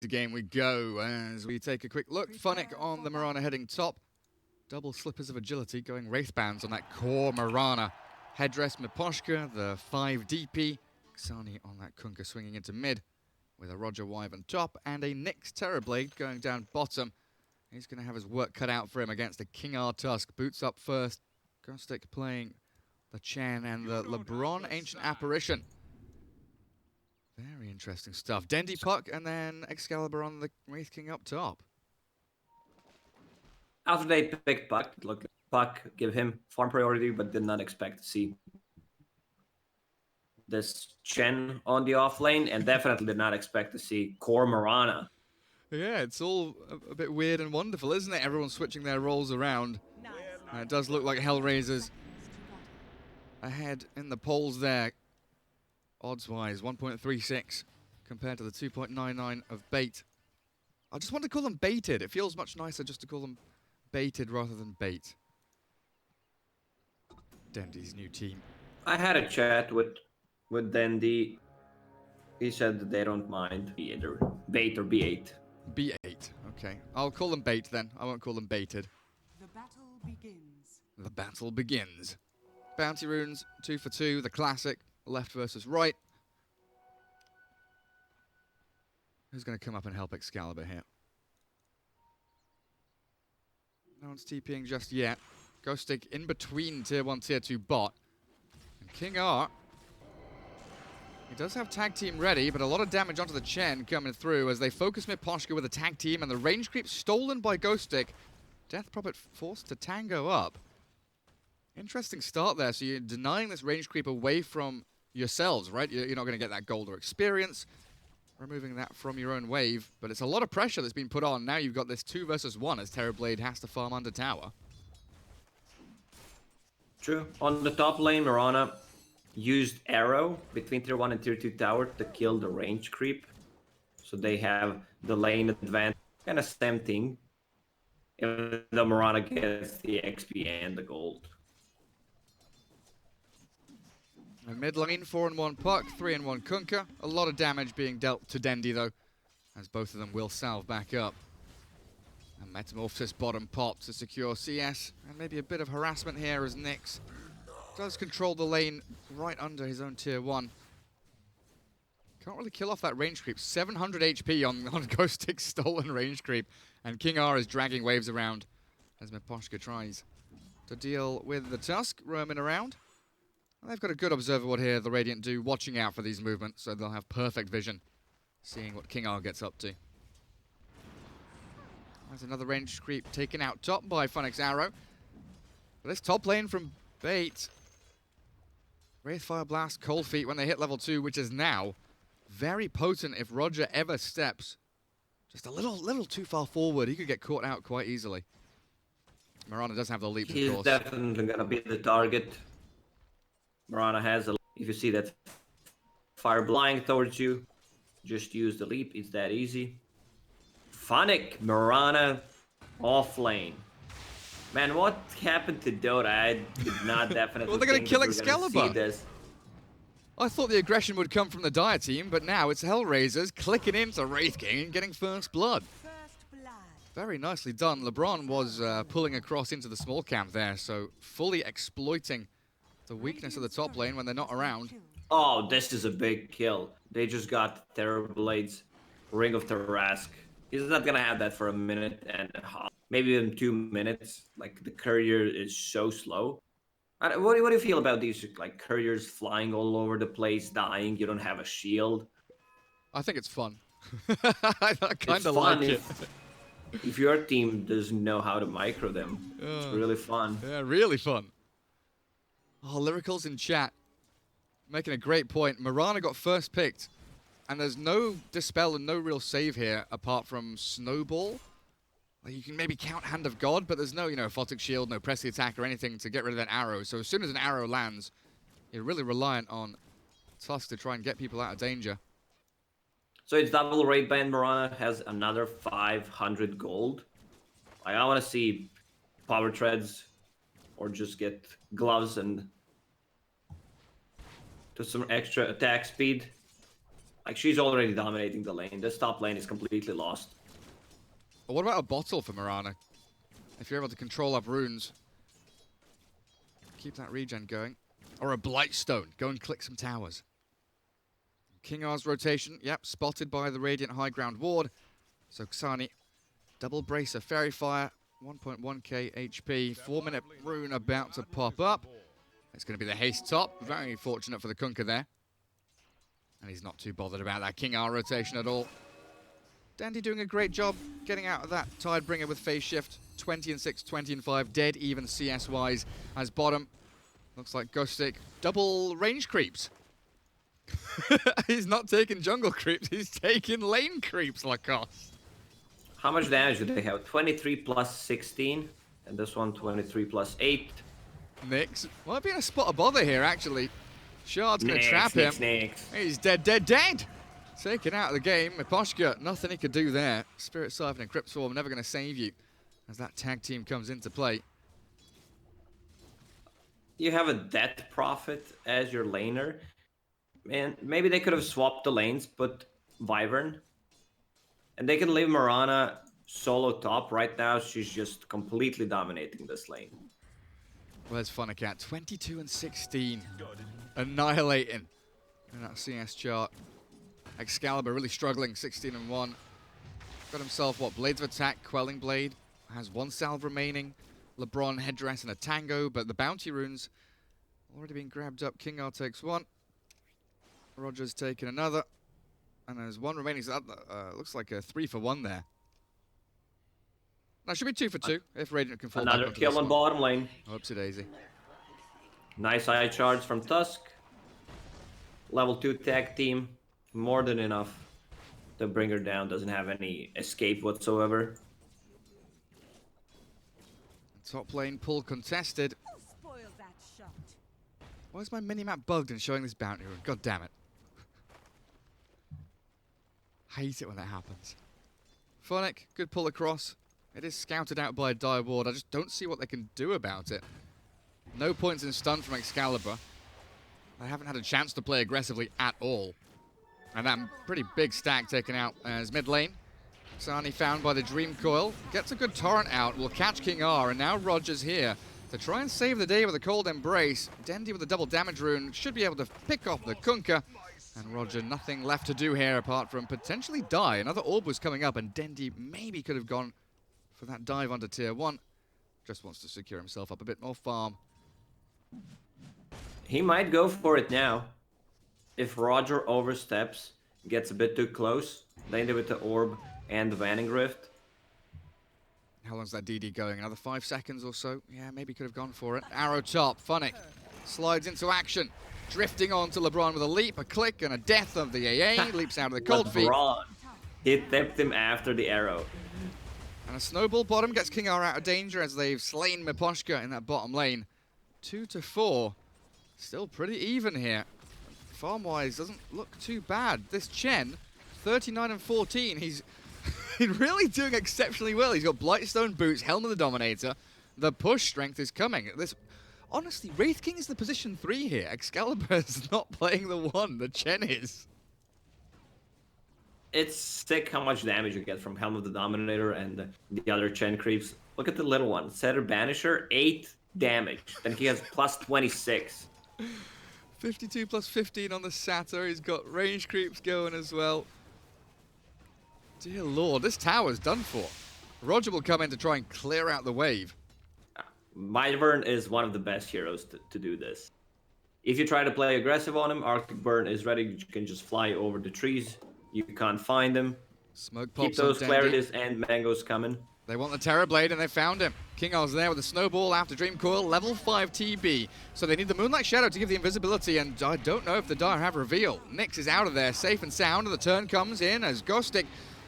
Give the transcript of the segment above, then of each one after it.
The game we go as we take a quick look. Funnick on the Mirana heading top. Double slippers of agility going wraith bands on that core Mirana. Headdress Miposhka, the 5 DP. Xani on that Kunkka swinging into mid with a Roger Wyvern top and a Nyx Terrorblade going down bottom. He's going to have his work cut out for him against a King R Tusk. Boots up first. Ghostic playing the Chen and the LeBron Ancient Apparition. Very interesting stuff. Dendy Puck and then Excalibur on the Wraith King up top. After they picked Puck, look, Puck give him farm priority, but did not expect to see this Chen on the off lane, and definitely did not expect to see core Mirana. Yeah, it's all a bit weird and wonderful, isn't it? Everyone's switching their roles around. It does look like HellRaisers ahead in the polls there. Odds-wise, 1.36 compared to the 2.99 of bait. I just want to call them baited. It feels much nicer just to call them baited rather than bait. Dendy's new team. I had a chat with Dendy. He said that they don't mind either bait or B8. B8, okay. I'll call them bait then. I won't call them baited. The battle begins. The battle begins. Bounty runes, 2 for 2, the classic. Left versus right. Who's going to come up and help Excalibur here? No one's TPing just yet. Ghostic in between tier 1, tier 2 bot. And King R. He does have tag team ready, but a lot of damage onto the Chen coming through as they focus Miposhka with a tag team and the range creep stolen by Ghostic. Death Prophet forced to tango up. Interesting start there. So you're denying this range creep away from yourselves, right? You're not going to get that gold or experience. Removing that from your own wave. But it's a lot of pressure that's been put on. Now you've got this 2 versus 1 as Terrorblade has to farm under tower. True. On the top lane, Mirana used arrow between tier 1 and tier 2 tower to kill the range creep. So they have the lane advantage. Kind of same thing. If the Mirana gets the XP and the gold. And mid lane, 4-1 Puck, 3-1 Kunkka. A lot of damage being dealt to Dendy though, as both of them will salve back up. And Metamorphosis bottom pop to secure CS, and maybe a bit of harassment here as Nyx does control the lane right under his own tier 1. Can't really kill off that range creep. 700 HP on Ghostic's stolen range creep, and King R is dragging waves around as Miposhka tries to deal with the Tusk roaming around. And they've got a good observer ward here, the Radiant do, watching out for these movements, so they'll have perfect vision, seeing what King R gets up to. There's another range creep taken out top by Funnick's arrow. But this top lane from Bait, Wraithfire Blast, Cold Feet when they hit level 2, which is now very potent if Roger ever steps just a little too far forward. He could get caught out quite easily. Mirana does have the leap, of course. He's definitely going to be the target. Mirana has a... If you see that fire blind towards you, just use the leap. It's that easy. Funnick, Mirana, off lane. Man, what happened to Dota? I did not definitely well, they're going to kill Excalibur. This. I thought the aggression would come from the Dire team, but now it's HellRaisers clicking into Wraith King and getting first blood. Very nicely done. LeBron was pulling across into the small camp there, so fully exploiting the weakness of the top lane when they're not around. Oh, this is a big kill. They just got Terrorblades, Ring of Tarrasque. He's not gonna have that for a minute and a half, maybe even 2 minutes. Like, the courier is so slow. What do you feel about these, like, couriers flying all over the place, dying? You don't have a shield. I think it's fun. I kind of like it. If your team doesn't know how to micro them, it's really fun. Yeah, really fun. Oh, Lyrical's in chat, making a great point. Mirana got first picked, and there's no Dispel and no real save here apart from Snowball. Like, you can maybe count Hand of God, but there's no, Photic Shield, no Press the Attack or anything to get rid of that arrow. So as soon as an arrow lands, you're really reliant on Tusk to try and get people out of danger. So it's double raid band. Mirana has another 500 gold. Like, I want to see power treads or just get gloves and to some extra attack speed. Like, she's already dominating the lane. This top lane is completely lost. But what about a bottle for Mirana? If you're able to control up runes, keep that regen going. Or a Blightstone. Go and click some towers. King R's rotation. Yep, spotted by the Radiant High Ground Ward. So Xani, double bracer, Fairy Fire, 1.1k HP, 4-minute rune about to pop up. It's going to be the haste top. Very fortunate for the Kunkka there. And he's not too bothered about that King R rotation at all. Dandy doing a great job getting out of that Tidebringer with phase shift. 20 and 6, 20 and 5, dead even CS-wise. As bottom, looks like Ghostic, double range creeps. He's not taking jungle creeps, he's taking lane creeps, Lacoste. How much damage do they have? 23 plus 16. And this one, 23 plus 8. Nyx might be in a spot of bother here, actually. Shard's going to trap him. Nyx. He's dead, dead, dead! Taken out of the game. Miposhka, nothing he could do there. Spirit Siphon and Crypt Swarm never going to save you as that tag team comes into play. You have a Death Prophet as your laner. And maybe they could have swapped the lanes, but Wyvern. And they can leave Mirana solo top. Right now, she's just completely dominating this lane. Where's Funnicat? 22 and 16. Annihilating in that CS chart. Excalibur really struggling, 16 and 1. Got himself, what, Blades of Attack, Quelling Blade. Has 1 salve remaining. LeBron, Headdress, and a Tango, but the bounty runes already being grabbed up. King R takes 1. Roger's taking another. And there's 1 remaining, so that looks like a 3 for 1 there. That should be 2 for 2 if Radiant can fall back Another onto kill this on one. bottom lane. Oopsie daisy. Nice eye charge from Tusk. Level 2 tag team. More than enough to bring her down. Doesn't have any escape whatsoever. Top lane pull contested. Spoil that shot. Why is my minimap bugged and showing this bounty rune? God damn it. Hate it when that happens. Phonic, good pull across. It is scouted out by a dire ward. I just don't see what they can do about it. No points in stun from Excalibur. They haven't had a chance to play aggressively at all. And that pretty big stack taken out as mid lane. Xani found by the Dream Coil. Gets a good torrent out. Will catch King R. And now Roger's here to try and save the day with a Cold Embrace. Dendy with a double damage rune should be able to pick off the Kunkka. And Roger, nothing left to do here apart from potentially die. Another orb was coming up and Dendy maybe could have gone for that dive under tier 1. Just wants to secure himself up a bit more farm. He might go for it now. If Roger oversteps, gets a bit too close, landed with the orb and the Vanning Rift. How long's that DD going? Another 5 seconds or so? Yeah, maybe could have gone for it. Arrow top, Funnick slides into action. Drifting on to LeBron with a leap, a click, and a death of the AA. Leaps out of the cold feet. LeBron. He tipped him after the arrow. And a snowball bottom gets King R out of danger as they've slain Miposhka in that bottom lane. 2 to 4. Still pretty even here. Farm-wise, doesn't look too bad. This Chen, 39 and 14, he's really doing exceptionally well. He's got Blightstone boots, Helm of the Dominator. The push strength is coming. Honestly, Wraith King is the position 3 here. Excalibur's not playing the 1, the Chen is. It's sick how much damage you get from Helm of the Dominator and the other Chen creeps. Look at the little one. Setter Banisher, 8 damage. Then he has plus 26. 52 plus 15 on the Satyr. He's got range creeps going as well. Dear Lord, this tower's done for. Roger will come in to try and clear out the wave. Wyvern is one of the best heroes to do this. If you try to play aggressive on him, Arctic Burn is ready. You can just fly over the trees. You can't find him. Smoke pops. Keep those on Dendy. Clarities and Mangoes coming. They want the Terror Blade and they found him. King R's there with a snowball after Dream Coil, level 5 TB. So they need the Moonlight Shadow to give the invisibility, and I don't know if the Dire have reveal. Nyx is out of there, safe and sound, and the turn comes in as Ghostic.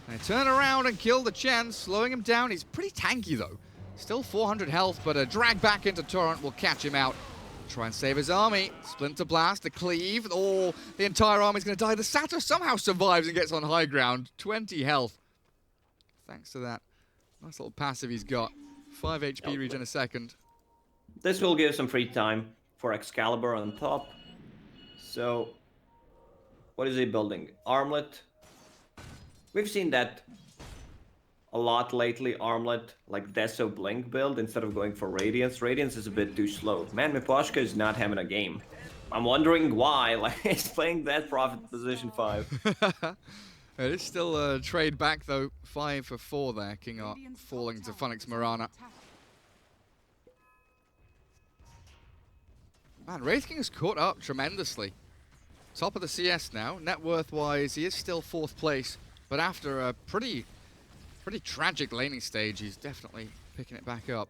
They turn around and kill the Chen, slowing him down. He's pretty tanky though. Still 400 health, but a drag back into Torrent will catch him out. Try and save his army. Splinter Blast, the Cleave. Oh, the entire army's going to die. The Satyr somehow survives and gets on high ground. 20 health. Thanks to that nice little passive he's got. 5 HP regen a second. This will give some free time for Excalibur on top. So, What is he building? Armlet. We've seen that a lot lately. Armlet, like Deso Blink build instead of going for Radiance. Radiance is a bit too slow. Man, Miposhka is not having a game. I'm wondering why. Like, he's playing that Prophet position 5. It is still a trade back, though. 5 for 4 there. King Art Radiant's top falling to tower Funix is under Mirana. attack. Man, Wraith King has caught up tremendously. Top of the CS now. Net worth-wise, he is still 4th place. But after a pretty tragic laning stage, he's definitely picking it back up.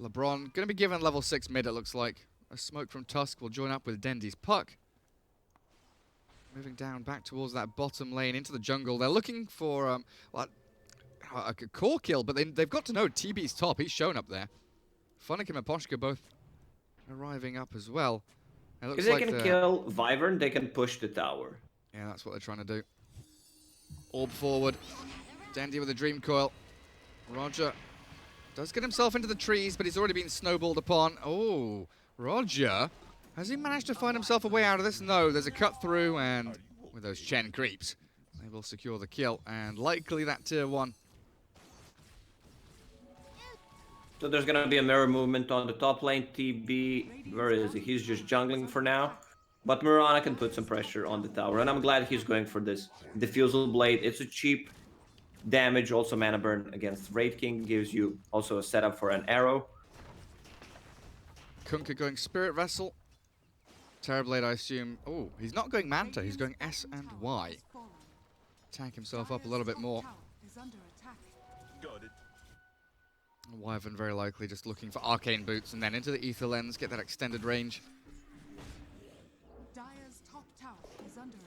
LeBron going to be given level 6 mid, it looks like. A smoke from Tusk will join up with Dendy's puck. Moving down back towards that bottom lane into the jungle. They're looking for a core kill, but they've got to know TB's top. He's shown up there. Funnick and Miposhka both arriving up as well. It looks If they like can kill Wyvern, they can push the tower. Yeah, that's what they're trying to do. Orb forward. Dandy with a dream coil. Roger does get himself into the trees, but he's already been snowballed upon. Oh, Roger. Has he managed to find himself a way out of this? No, there's a cut through, and with those Chen creeps, they will secure the kill, and likely that tier 1. So there's gonna be a mirror movement on the top lane. TB, where is he? He's just jungling for now. But Mirana can put some pressure on the tower, and I'm glad he's going for this Diffusal Blade. It's a cheap damage, also mana burn against Wraith King, gives you also a setup for an arrow. Kunkka going Spirit Vessel. Terrorblade, I assume. Oh, he's not going Manta, he's going S and Y. Tank himself up a little bit more. Wyvern very likely just looking for Arcane Boots and then into the Ether Lens, get that extended range.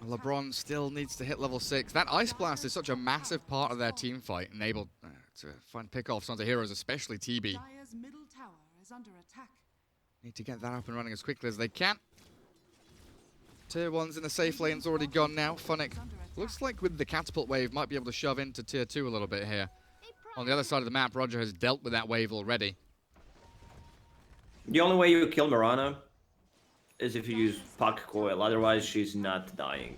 LeBron still needs to hit level 6. That Ice Blast is such a massive part of their team fight, and able to find pickoffs onto heroes, especially TB. Need to get that up and running as quickly as they can. Tier 1's in the safe lane's already gone now. Funnick looks like with the catapult wave might be able to shove into tier 2 a little bit here. On the other side of the map, Roger has dealt with that wave already. The only way you kill Mirana is if you use Puck Coil, otherwise she's not dying.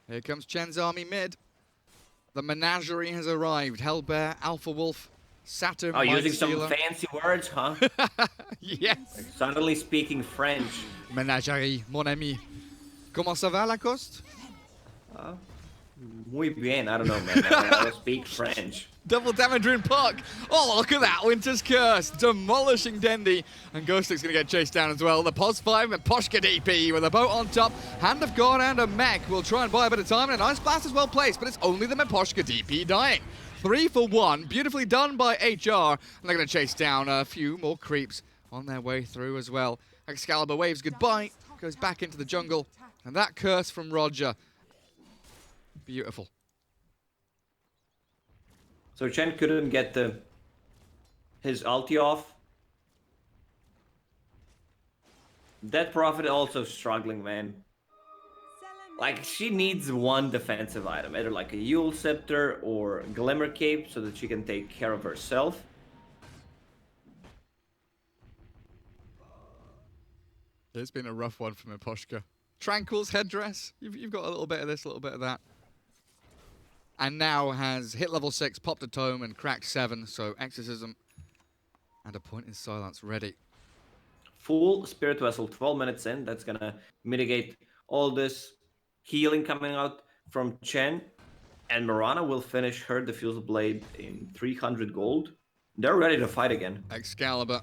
Here comes Chen's army mid. The menagerie has arrived. Hellbear, Alpha Wolf, Saturn, Oh, using some Stealer. fancy words, huh? Yes. Like suddenly speaking French. Menagerie, mon ami. Comment ça va, Lacoste? Muy bien, I don't know, man. I don't speak French. Double damage in puck. Oh, look at that. Winter's Curse demolishing Dendy. And Ghostic's going to get chased down as well. The Pos 5 and Poshka DP with a boat on top. Hand of God and a mech will try and buy a bit of time. And an Ice Blast is well placed, but it's only the Miposhka DP dying. 3 for 1. Beautifully done by HR. And they're going to chase down a few more creeps on their way through as well. Excalibur waves goodbye. Goes back into the jungle. And that curse from Roger. Beautiful. So Chen couldn't get his ulti off. That Prophet also struggling, man. Like, she needs one defensive item, either like a Yule Scepter or Glimmer Cape so that she can take care of herself. It's been a rough one for Miposhka. Tranquil's headdress. You've got a little bit of this, a little bit of that. And now has hit level 6, popped a tome, and cracked 7. So Exorcism and a point in silence ready. Full Spirit Vessel 12 minutes in. That's going to mitigate all this healing coming out from Chen. And Mirana will finish her Diffusal Blade in 300 gold. They're ready to fight again. Excalibur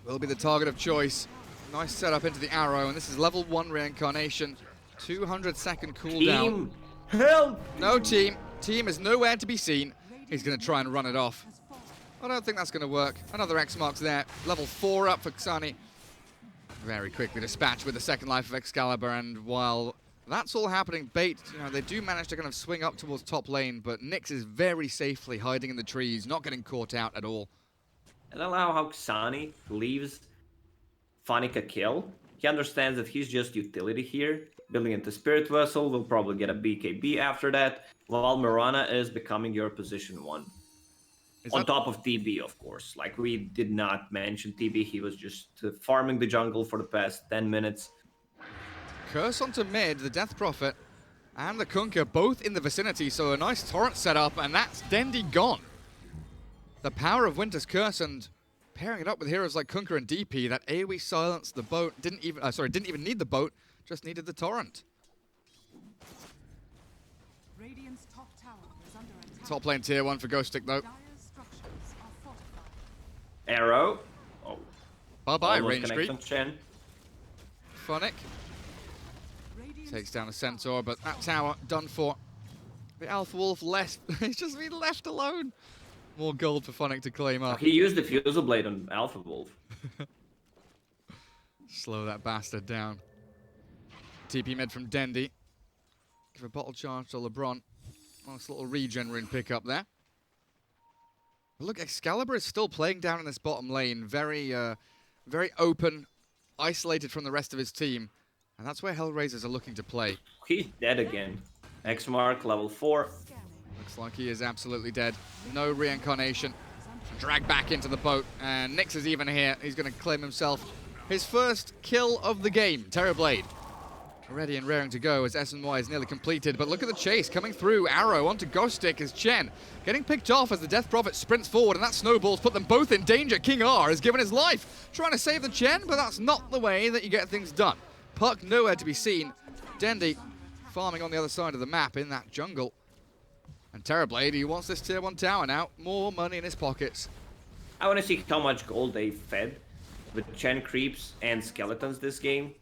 will be the target of choice. Nice setup into the arrow, and this is level 1 reincarnation. 200-second cooldown. Team, help! No team. Team is nowhere to be seen. He's going to try and run it off. I don't think that's going to work. Another X marks there. Level 4 up for Xani. Very quickly dispatched with the second life of Excalibur, and while that's all happening, Bait, they do manage to kind of swing up towards top lane, but Nyx is very safely hiding in the trees, not getting caught out at all. And I love how Xani leaves Funnick a kill. He understands that he's just utility here. Building into Spirit Vessel, will probably get a BKB after that, while Mirana is becoming your position 1. On top of TB, of course. Like, we did not mention TB, he was just farming the jungle for the past 10 minutes. Curse onto mid, the Death Prophet and the Kunkka both in the vicinity, so a nice torrent set up, and that's Dendi gone. The power of Winter's Curse and pairing it up with heroes like Kunkka and DP, that AoE silenced the boat, didn't even need the boat, just needed the torrent. Radiant's top tower is under attack. Top lane tier 1 for Ghostic though. Dire's structures are fortified. Arrow. Oh, Bye-bye, almost range connects creep. on Chen. Phonic Radiant's takes down a Centaur, but that tower done for. The Alpha Wolf left, he's just been left alone. More gold for Phonic to claim up. He used the Fusel Blade on Alpha Wolf. Slow that bastard down. TP mid from Dendi. Give a bottle charge to LeBron. Nice little regen rune pick up there. But look, Excalibur is still playing down in this bottom lane. Very open, isolated from the rest of his team. And that's where HellRaisers are looking to play. He's dead again. X mark, level 4. scanning. Looks like he is absolutely dead. No reincarnation. Dragged back into the boat. And Nyx is even here. He's going to claim himself his first kill of the game. Terrorblade. Ready and raring to go as S&Y is nearly completed. But look at the chase coming through. Arrow onto Ghostic as Chen getting picked off as the Death Prophet sprints forward. And that snowball's put them both in danger. King R has given his life trying to save the Chen, but that's not the way that you get things done. Puck nowhere to be seen. Dendi farming on the other side of the map in that jungle. And Terrorblade, he wants this tier 1 tower now. More money in his pockets. I want to see how much gold they fed with Chen creeps and skeletons this game.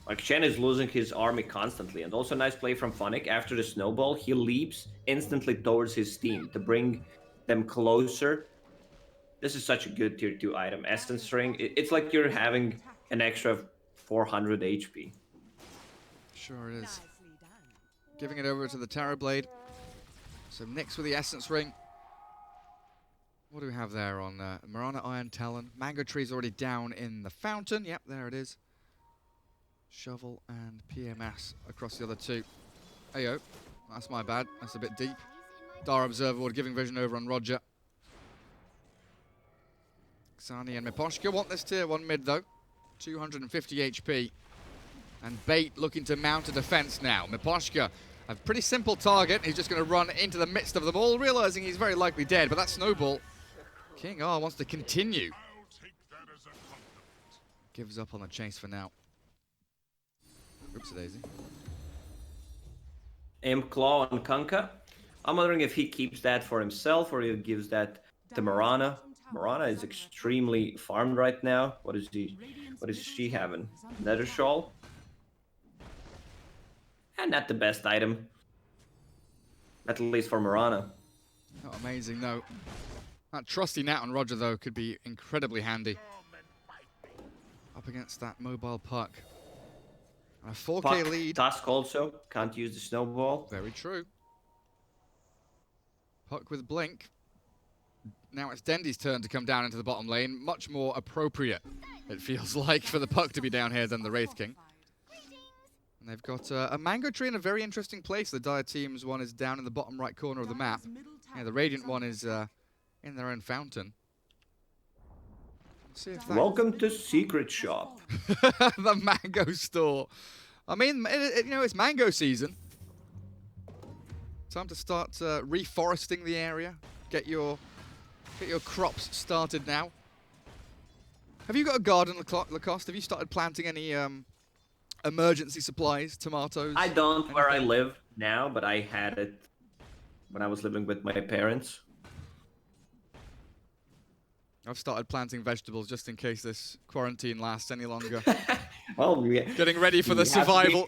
Like, Chen is losing his army constantly. And also nice play from Phonic. After the snowball, he leaps instantly towards his team to bring them closer. This is such a good tier 2 item. Essence Ring, it's like you're having an extra 400 HP. Sure it is. Giving it over to the Terrorblade. So Nyx with the Essence Ring. What do we have there on Mirana Iron Talon? Mango Tree's already down in the fountain. Yep, there it is. Shovel and PMS across the other two. Ayo, that's my bad. That's a bit deep. Dar Observer giving vision over on Roger. Xani and Miposhka want this tier 1 mid though. 250 HP. And Bait looking to mount a defense now. Miposhka, a pretty simple target. He's just going to run into the midst of them all, realizing he's very likely dead. But that snowball, King R wants to continue. Gives up on the chase for now. Oops, daisy. Imp Claw on Kunkka. I'm wondering if he keeps that for himself or he gives that to Mirana. Mirana is extremely farmed right now. What is she having? Nether Shawl? And not the best item. At least for Mirana. Not amazing, no. That trusty Nat on Roger, though, could be incredibly handy. Up against that mobile Puck. A 4K Puck, lead. Tusk also. Can't use the snowball. Very true. Puck with Blink. Now it's Dendi's turn to come down into the bottom lane. Much more appropriate, it feels like, for the Puck to be down here than the Wraith King. And they've got a Mango Tree in a very interesting place. The Dire Team's one is down in the bottom right corner of the map. Yeah, the Radiant one is in their own fountain. Let's see if that... Welcome to Secret Shop. The Mango Store. I mean, you know, it's mango season. Time to start reforesting the area. Get your crops started now. Have you got a garden, Lacoste? Have you started planting any emergency supplies, tomatoes? I don't anything? where I live now, but I had it when I was living with my parents. I've started planting vegetables just in case this quarantine lasts any longer. Well, Getting ready for the survival.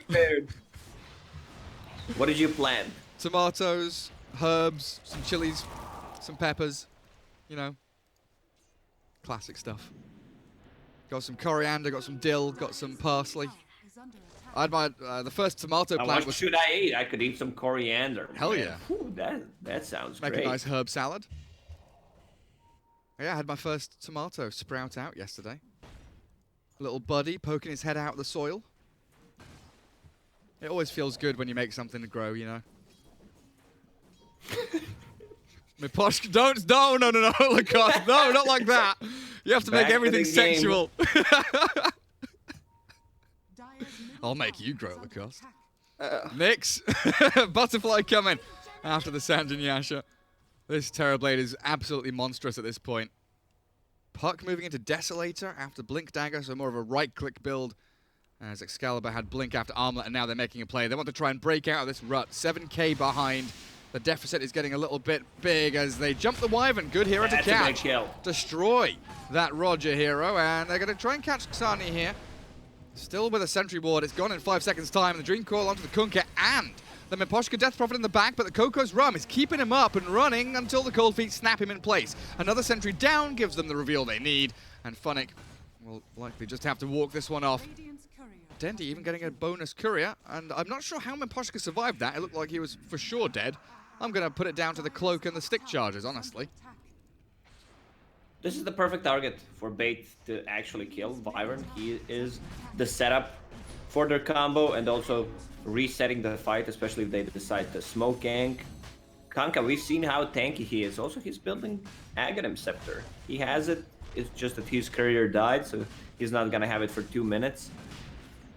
What did you plant? Tomatoes, herbs, some chilies, some peppers, you know, classic stuff. Got some coriander, got some dill, got some parsley. I had my the first tomato plant What was... should I eat? I could eat some coriander. Hell man. yeah. Whew, that sounds Make great. a nice herb salad. Yeah, I had my first tomato sprout out yesterday. Little buddy poking his head out of the soil. It always feels good when you make something to grow, you know. Miposhka, no, Lacoste, no, not like that. You have to Back make to everything the game. sexual. I'll make you grow, Under Lacoste. attack. Nix. Butterfly coming after the Sanjinyasha. This Terrorblade is absolutely monstrous at this point. Puck moving into Desolator after Blink Dagger, so more of a right-click build. As Excalibur had Blink after Armlet, and now they're making a play. They want to try and break out of this rut. 7k behind. The deficit is getting a little bit big as they jump the Wyvern. Good hero to That's a big catch. kill. Destroy that Roger hero, and they're going to try and catch Xani here. Still with a sentry ward. It's gone in 5 seconds' time. The Dream Coil onto the Kunkka and the Miposhka Death Prophet in the back, but the Coco's Rum is keeping him up and running until the Cold Feet snap him in place. Another sentry down gives them the reveal they need, and Funnick will likely just have to walk this one off. Radiant's courier. Dendy even getting a bonus courier, and I'm not sure how Miposhka survived that. It looked like he was for sure dead. I'm going to put it down to the cloak and the stick charges, honestly. Attack. This is the perfect target for Bait to actually kill Wyvern. He is the setup for their combo and also resetting the fight, especially if they decide to smoke gank. Kunkka, we've seen how tanky he is. Also, he's building Aghanim Scepter. He has it. It's just that his courier died, so he's not gonna have it for 2 minutes.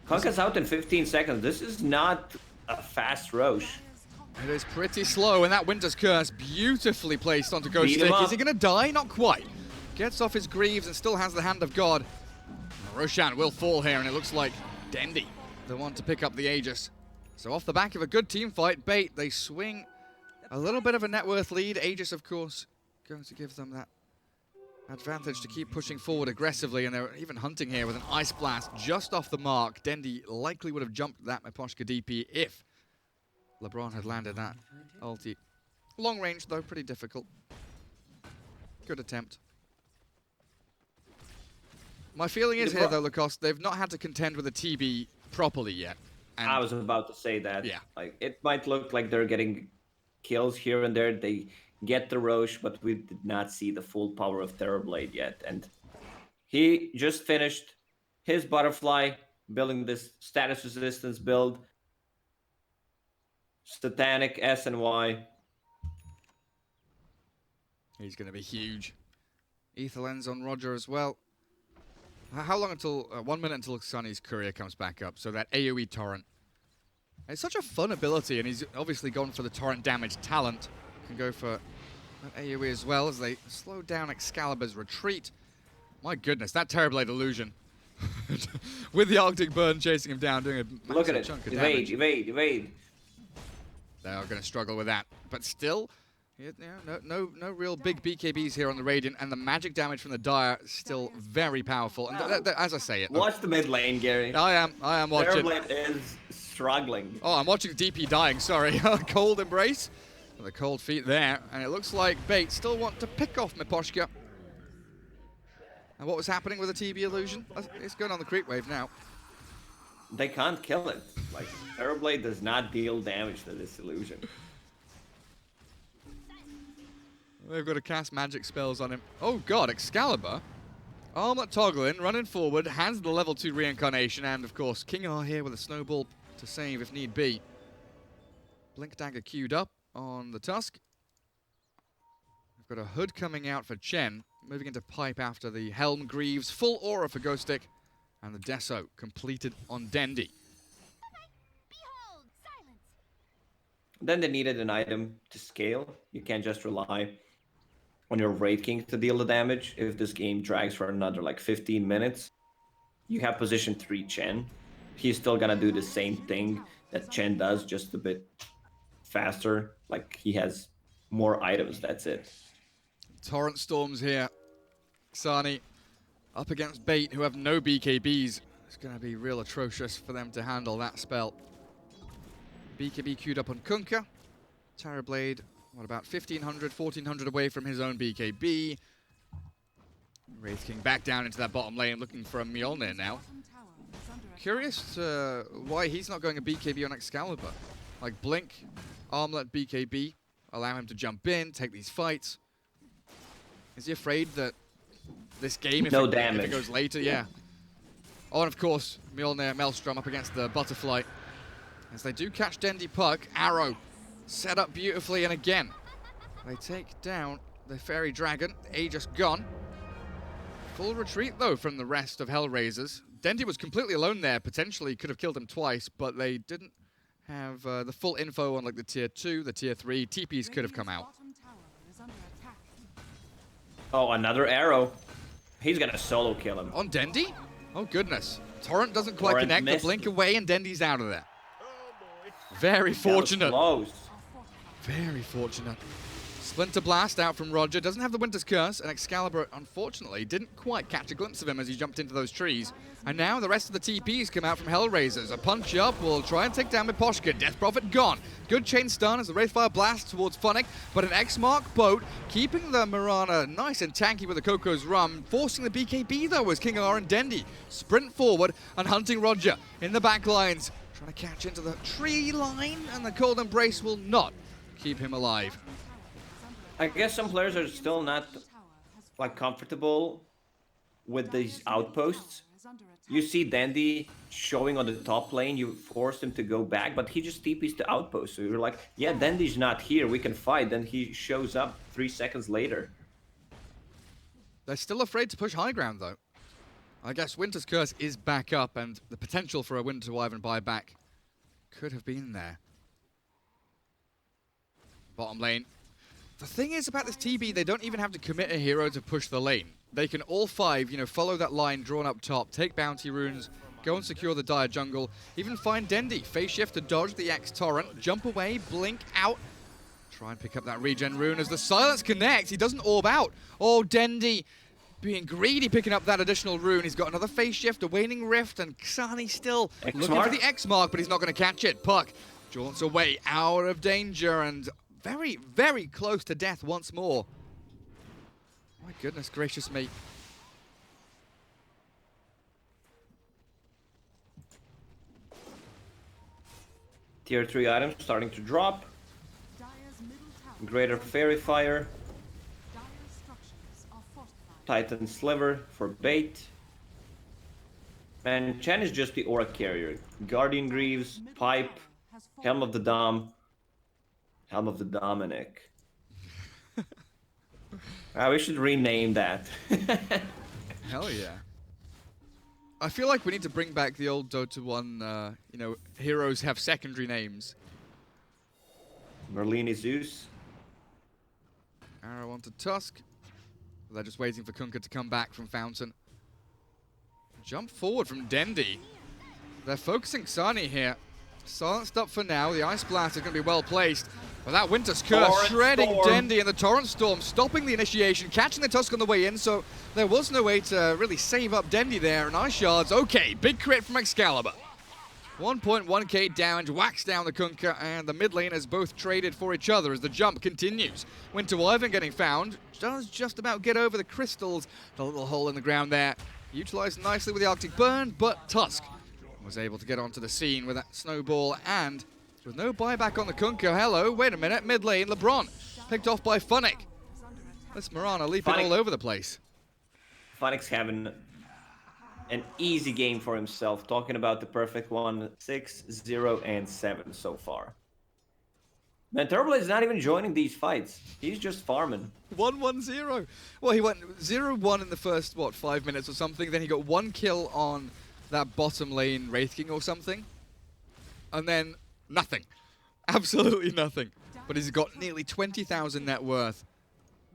Kunkka's out in 15 seconds. This is not a fast Roche. It is pretty slow, and that Winter's Curse beautifully placed onto Ghost Beat him Stick. up. Is he going to die? Not quite. Gets off his Greaves and still has the Hand of God. Roshan will fall here, and it looks like Dendy, the one to pick up the Aegis. So off the back of a good team fight, Bait, they swing a little bit of a net worth lead. Aegis, of course, going to give them that advantage to keep pushing forward aggressively, and they're even hunting here with an Ice Blast just off the mark. Dendy likely would have jumped that Miposhka DP if LeBron had landed that ulti. Long range, though, pretty difficult. Good attempt. My feeling is here, though, Lacoste, they've not had to contend with a TB properly yet. And I was about to say that. Yeah. Like, it might look like they're getting kills here and there. They get the Roche, but we did not see the full power of Terrorblade yet. And he just finished his Butterfly, building this status resistance build. Satanic S and Y. he's going to be huge. Ether Lens on Roger as well. How long until 1 minute until Sunny's courier comes back up? So that AoE torrent. It's such a fun ability, and he's obviously gone for the torrent damage talent. Can go for that AoE as well as they slow down Excalibur's retreat. My goodness, that Terrorblade illusion. With the Arctic Burn chasing him down, doing a Look at massive it. chunk of Evade, damage. evade, evade. They are going to struggle with that. But still, no real big BKBs here on the Radiant, and the magic damage from the Dire is still very powerful. And as I say it, Watch the mid lane, Gary. I am watching. Terrorblade is struggling. Oh, I'm watching DP dying, sorry. Cold Embrace. The cold feet there, and it looks like Bait still want to pick off Miposhka. And what was happening with the TB illusion? It's going on the creep wave now. They can't kill it. Like, Terrorblade does not deal damage to this illusion. They've got to cast magic spells on him. Oh god, Excalibur. Armlet toggling, running forward, has the level 2 reincarnation, and of course, King R here with a snowball to save if need be. Blink Dagger queued up on the Tusk. We've got a Hood coming out for Chen, moving into Pipe after the Helm Greaves, full aura for Ghost Stick, and the Deso completed on Dendy. Behold, silence. Then they needed an item to scale. You can't just rely on your Raid King to deal the damage. If this game drags for another like 15 minutes, you have position 3 Chen. He's still gonna do the same thing that Chen does, just a bit faster. Like, he has more items, that's it. Torrent Storms here. Xani up against Bait, who have no BKBs. It's going to be real atrocious for them to handle that spell. BKB queued up on Kunkka. Terrorblade, what, about 1,500, 1,400 away from his own BKB. Wraith King back down into that bottom lane, looking for a Mjolnir now. Bottom tower is under attack. Curious why he's not going a BKB on Excalibur. Like Blink, Armlet, BKB, allow him to jump in, take these fights. Is he afraid that this game, if it goes later, yeah. Oh, and of course, Mjolnir, Maelstrom up against the Butterfly. As they do catch Dendy Puck, Arrow set up beautifully, and again, they take down the Fairy Dragon. Aegis gone. Full retreat, though, from the rest of HellRaisers. Dendy was completely alone there. Potentially could have killed him twice, but they didn't have the full info on like the tier 2, the tier 3. TPs could have come out. Oh, another arrow. He's gonna solo kill him. On Dendy? Oh goodness. Torrent doesn't quite Torrent connect, the missed blink it. away, and Dendy's out of there. Very That was fortunate. close. Very fortunate. Splinter Blast out from Roger. Doesn't have the Winter's Curse, and Excalibur, unfortunately, didn't quite catch a glimpse of him as he jumped into those trees. And now the rest of the TPs come out from HellRaisers. A punch up will try and take down Miposhka. Death Prophet gone. Good chain stun as the Wraithfire blasts towards Funnick, but an X-Mark boat keeping the Mirana nice and tanky with the Coco's Rum, forcing the BKB though as King R and Dendy sprint forward and hunting Roger in the back lines. Trying to catch into the tree line, and the Cold Embrace will not keep him alive. I guess some players are still not like comfortable with these outposts. You see Dandy showing on the top lane, you forced him to go back, but he just TPs the outpost. So you're like, yeah, Dandy's not here, we can fight. Then he shows up 3 seconds later. They're still afraid to push high ground though. I guess Winter's Curse is back up, and the potential for a Winter Wyvern buyback could have been there. Bottom lane. The thing is about this TB, they don't even have to commit a hero to push the lane. They can all 5, you know, follow that line drawn up top, take bounty runes, go and secure the dire jungle, even find Dendy, phase shift to dodge the X torrent, jump away, blink out, try and pick up that regen rune as the silence connects. He doesn't orb out. Oh, Dendy being greedy, picking up that additional rune. He's got another phase shift, a waning rift, and Xani still looking for the X mark, but he's not going to catch it. Puck jaunts away out of danger and very, very close to death once more. My goodness gracious me. Tier 3 items starting to drop. Greater Fairy Fire. Titan Sliver for bait. And Chen is just the aura carrier. Guardian Greaves, Pipe, Helm of the Dom. Helm of the Dominic. We should rename that. Hell yeah. I feel like we need to bring back the old Dota2, you know, heroes have secondary names. Merlini Zeus. Arrow onto Tusk. They're just waiting for Kunkka to come back from Fountain. Jump forward from Dendy. They're focusing Xani here. Silenced up for now. The Ice Blast is going to be well placed. But that Winter's Curse Torrent shredding Storm. Dendy, and the Torrent Storm stopping the initiation, catching the Tusk on the way in, so there was no way to really save up Dendy there. And Ice Shards, okay, big crit from Excalibur. 1.1k damage, whacks down the Kunkka, and the mid laners both traded for each other as the jump continues. Winter Wyvern getting found, does just about get over the crystals. The little hole in the ground there, utilized nicely with the Arctic Burn, but Tusk was able to get onto the scene with that snowball, and with no buyback on the Kunkka. Hello, wait a minute, mid lane, LeBron, picked off by Funnick. This Mirana leaping Funnick. all over the place. Funnick's having an easy game for himself. Talking about the perfect one, 6, 0, and 7 so far. Man, Turbo is not even joining these fights. He's just farming. 1-1-0. Well, he went 0-1 in the first, what, 5 minutes or something. Then he got 1 kill on that bottom lane Wraith King or something. And then nothing. Absolutely nothing. But he's got nearly 20,000 net worth.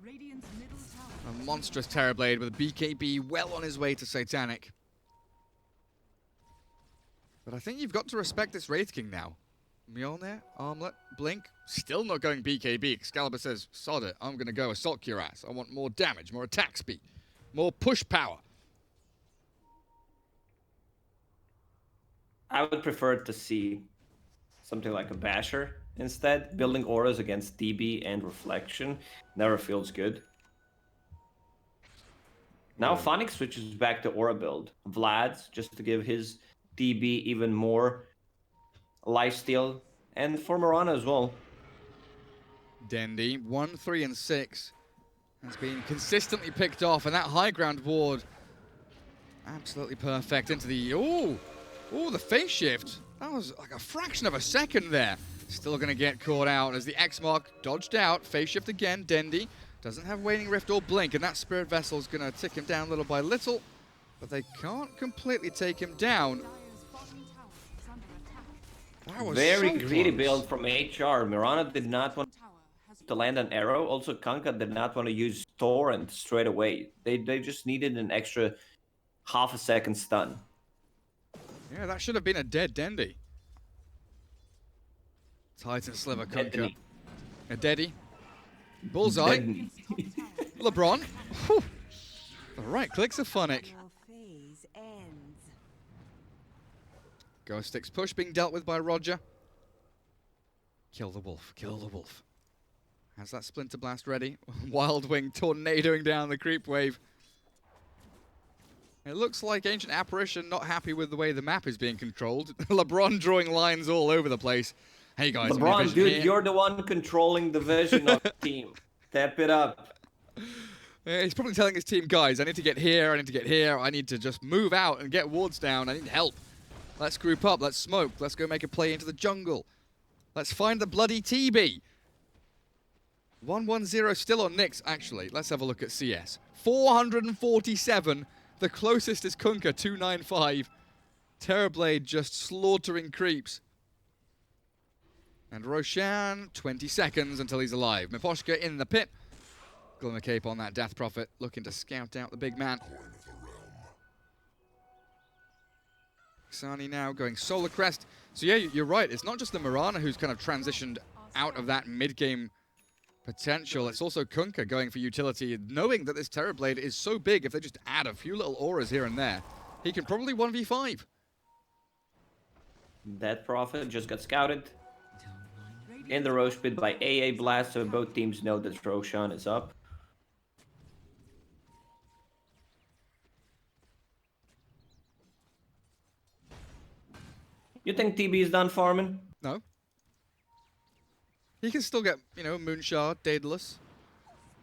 A monstrous Terrorblade with a BKB well on his way to Satanic. But I think you've got to respect this Wraith King now. Mjolnir, Armlet, Blink, still not going BKB. Excalibur says, sod it, I'm going to go Assault Cuirass. I want more damage, more attack speed, more push power. I would prefer to see something like a Basher instead. Building auras against DB and Reflection never feels good. Now Funnick switches back to aura build. Vlad's just to give his DB even more lifesteal, and for Mirana as well. Dendy, 1, 3, and 6 has been consistently picked off, and that high ground ward absolutely perfect into the... Oh, the phase shift. That was like a fraction of a second there. Still going to get caught out as the X mark dodged out. Phase shift again. Dendy doesn't have Waning Rift or Blink, and that Spirit Vessel is going to tick him down little by little. but they can't completely take him down. Dire's bottom tower is under attack. That was Very so greedy close. build from HR. Mirana did not want Tower has to land an arrow. Also, Kanka did not want to use Torrent straight away. They just needed an extra half a second stun. Yeah, that should have been a dead Dendi. Titan Sliver Kunkka. Deadly. A Deddy. Bullseye. Deadly. LeBron. Whew. The right clicks are Funnick. Your phase ends. Ghost Sticks push being dealt with by Roger. Kill the wolf. Kill the wolf. Has that Splinter Blast ready. Wild Wing tornadoing down the creep wave. It looks like Ancient Apparition not happy with the way the map is being controlled. LeBron drawing lines all over the place. Hey guys, LeBron, dude, here. you're the one controlling the vision of the team. Step it up. Yeah, he's probably telling his team, guys, I need to get here, I need to get here, I need to just move out and get wards down, I need help. Let's group up, let's smoke, let's go make a play into the jungle. Let's find the bloody TB. 1-1-0 still on Nyx, actually. Let's have a look at CS. 447. The closest is Kunkka, 295. Terrorblade just slaughtering creeps. And Roshan, 20 seconds until he's alive. Miposhka in the pit. Glimmer Cape on that Death Prophet, looking to scout out the big man. Xani now going Solar Crest. So yeah, you're right. It's not just the Mirana who's kind of transitioned out of that mid-game potential. It's also Kunkka going for utility, knowing that this Terrorblade is so big, if they just add a few little auras here and there, he can probably 1v5. That Prophet just got scouted in the Roche pit by AA Blast, so both teams know that Roshan is up. You think TB is done farming? No. He can still get, you know, Moonshard, Daedalus.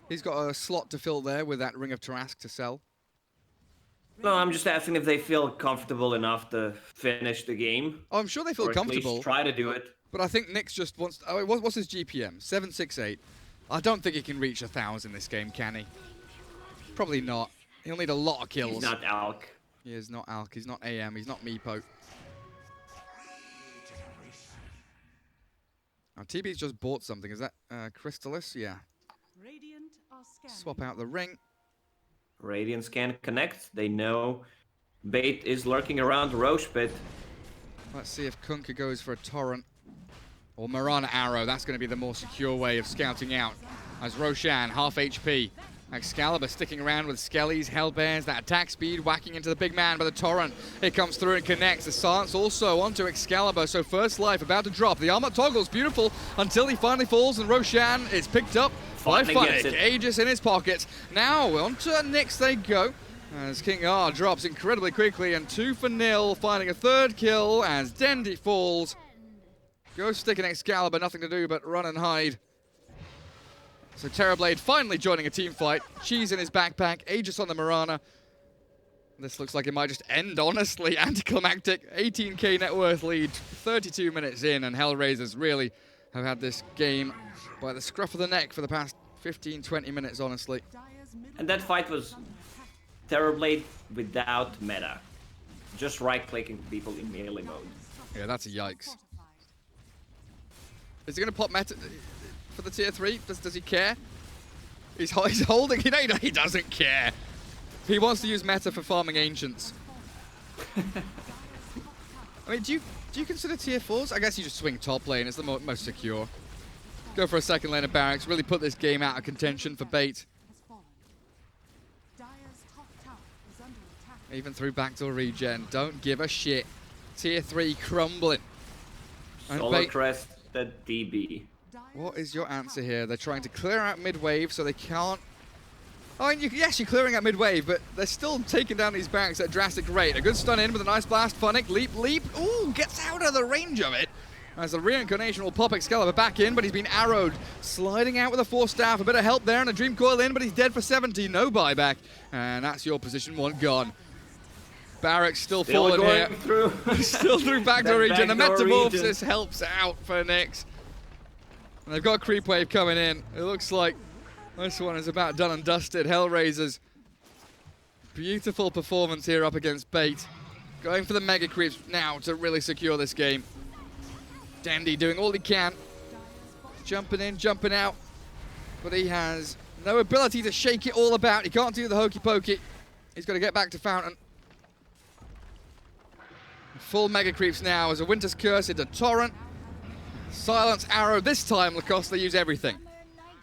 He's got a slot to fill there with that Ring of Tarask to sell. No, I'm just asking if they feel comfortable enough to finish the game. Oh, I'm sure they feel or at comfortable. least try to do it. But I think Nyx just wants... Oh, what's his GPM? 768. I don't think he can reach 1,000 this game, can he? Probably not. He'll need a lot of kills. He's not Alk. He is not Alk. He's not AM. He's not Meepo. Now, TB's just bought something. Is that Crystallis? Yeah. Radiant are scanning. Swap out the ring. Radiance can connect. They know bait is lurking around Roche pit. Let's see if Kunkka goes for a Torrent. Or Mirana Arrow. That's going to be the more secure way of scouting out. As Roshan, half HP. Excalibur sticking around with Skellies, Hellbears, that attack speed, whacking into the big man by the Torrent. It comes through and connects. The silence also onto Excalibur, so first life about to drop. The armor toggles beautiful until he finally falls, and Roshan is picked up by Funnick. Aegis in his pocket. Now onto Nyx they go. As King R drops incredibly quickly, and 2-0, finding a third kill as Dendi falls. Ghost Stick and Excalibur, nothing to do but run and hide. So Terrorblade finally joining a team fight. Cheese in his backpack, Aegis on the Mirana. This looks like it might just end, honestly. Anticlimactic, 18k net worth lead, 32 minutes in, and HellRaisers really have had this game by the scruff of the neck for the past 15, 20 minutes, honestly. Dire's middle And that fight was Terrorblade without meta. Just right-clicking people in melee mode. Yeah, that's a yikes. fortified. Is he going to pop meta for the tier 3? Does he care? He's holding, you know, he doesn't care. He wants to use meta for farming Ancients. I mean, do you consider tier 4s? I guess you just swing top lane, it's the most secure. Go for a second lane of barracks, really put this game out of contention for bait. Has fallen. Dire's top tower is under attack. Even through backdoor regen, don't give a shit. Tier 3 crumbling. And Solar bait, Crest, the DB. Dire's what is your top answer tower here? They're trying to clear out mid-wave so they can't... I mean, yes, you're clearing out mid-wave, but they're still taking down these barracks at a drastic rate. A good stun in with a nice blast. Funnick, leap. Ooh, gets out of the range of it. As the reincarnation will pop Excalibur back in, but he's been arrowed. Sliding out with a Force Staff. A bit of help there and a Dream Coil in, but he's dead for 70. No buyback. And that's your position 1 gone. Barracks still falling here. Through. Still through backdoor That region. The backdoor Metamorphosis region. helps out for Nyx. And they've got a creep wave coming in. It looks like this one is about done and dusted. HellRaisers Beautiful performance here up against Bait. Going for the mega creeps now to really secure this game. Dandy doing all he can. Jumping in, jumping out. But he has no ability to shake it all about. He can't do the hokey pokey. He's got to get back to Fountain. Full mega creeps now as a Winter's Curse into Torrent. Silence Arrow. This time, Lacoste, they use everything.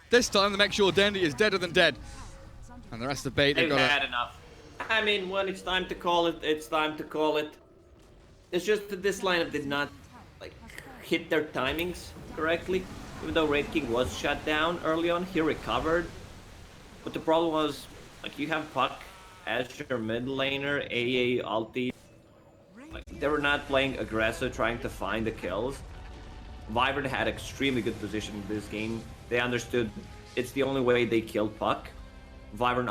This time, they make sure Dandy is deader than dead. And the rest of Bait, they've They've got had enough. I mean, when it's time to call it, it's time to call it. It's just that this lineup did not like hit their timings correctly. Even though Raid King was shut down early on, he recovered. But the problem was, like, you have Puck as your mid laner, AA, ulti. Like, they were not playing aggressive, trying to find the kills. Wyvern had extremely good position in this game. They understood it's the only way they killed Puck. Wyvern